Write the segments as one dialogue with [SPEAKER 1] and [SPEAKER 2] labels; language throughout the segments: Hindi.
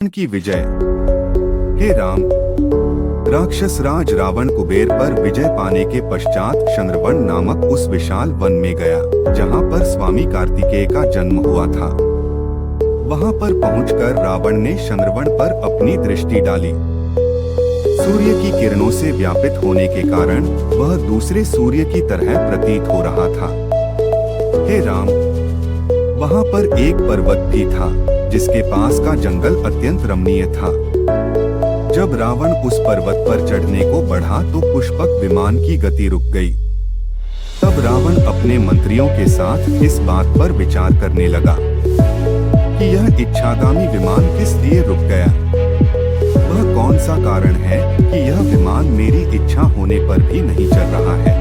[SPEAKER 1] की विजय। हे राम, राक्षस राज रावण कुबेर पर विजय पाने के पश्चात शंद्रवन नामक उस विशाल वन में गया जहां पर स्वामी कार्तिकेय का जन्म हुआ था। वहां पर पहुंचकर रावण ने शंद्रवन पर अपनी दृष्टि डाली। सूर्य की किरणों से व्यापित होने के कारण वह दूसरे सूर्य की तरह प्रतीत हो रहा था। हे राम, वहां पर एक पर्वत भी था जिसके पास का जंगल अत्यंत रमणीय था। जब रावण उस पर्वत पर चढ़ने को बढ़ा तो पुष्पक विमान की गति रुक गई। तब रावण अपने मंत्रियों के साथ इस बात पर विचार करने लगा कि यह इच्छागामी विमान किस लिए रुक गया। वह कौन सा कारण है कि यह विमान मेरी इच्छा होने पर भी नहीं चल रहा है।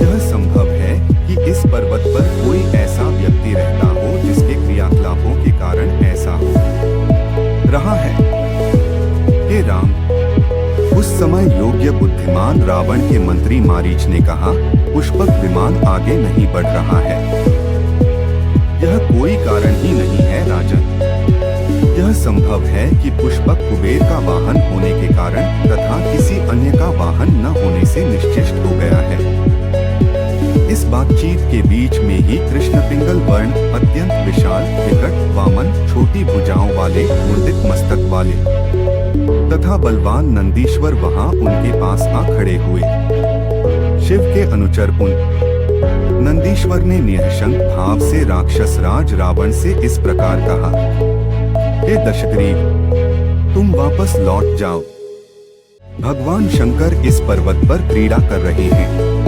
[SPEAKER 1] यह संभव है कि इस पर्वत पर कोई ऐसा व्यक्ति रहता हो जिसके क्रियाकलापों के कारण ऐसा हो रहा है। हे राम, उस समय योग्य बुद्धिमान रावण के मंत्री मारीच ने कहा, पुष्पक विमान आगे नहीं बढ़ रहा है। यह कोई कारण ही नहीं है राजन। यह संभव है कि पुष्पक कुबेर का वाहन होने के कारण तथा किसी अन्य का वाहन न होने से निश्चिष्ट हो गया है। इस बातचीत के बीच में ही कृष्ण पिंगल वर्ण, अत्यंत विशाल, विकट, वामन, छोटी भुजाओं वाले, मुंडित मस्तक वाले तथा बलवान नंदीश्वर वहां उनके पास आ खड़े हुए। शिव के अनुचर उन नंदीश्वर ने निःशंक भाव से राक्षस राज रावण से इस प्रकार कहा, हे दशग्रीव, तुम वापस लौट जाओ। भगवान शंकर इस पर्वत पर क्रीड़ा कर रहे हैं।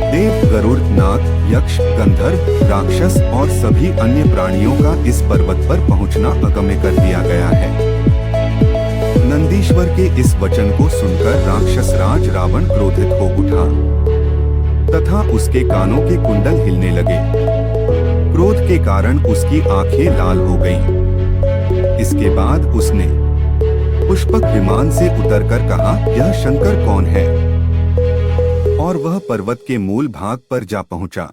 [SPEAKER 1] देव, गरुड़, नाग, यक्ष, गंधर्व, राक्षस और सभी अन्य प्राणियों का इस पर्वत पर पहुंचना अगम्य कर दिया गया है। नंदीश्वर के इस वचन को सुनकर राक्षस राज रावण क्रोधित हो उठा तथा उसके कानों के कुंडल हिलने लगे। क्रोध के कारण उसकी आंखें लाल हो गईं। इसके बाद उसने पुष्पक विमान से उतरकर कहा, यह शंकर कौन है? और वह पर्वत के मूल भाग पर जा पहुंचा।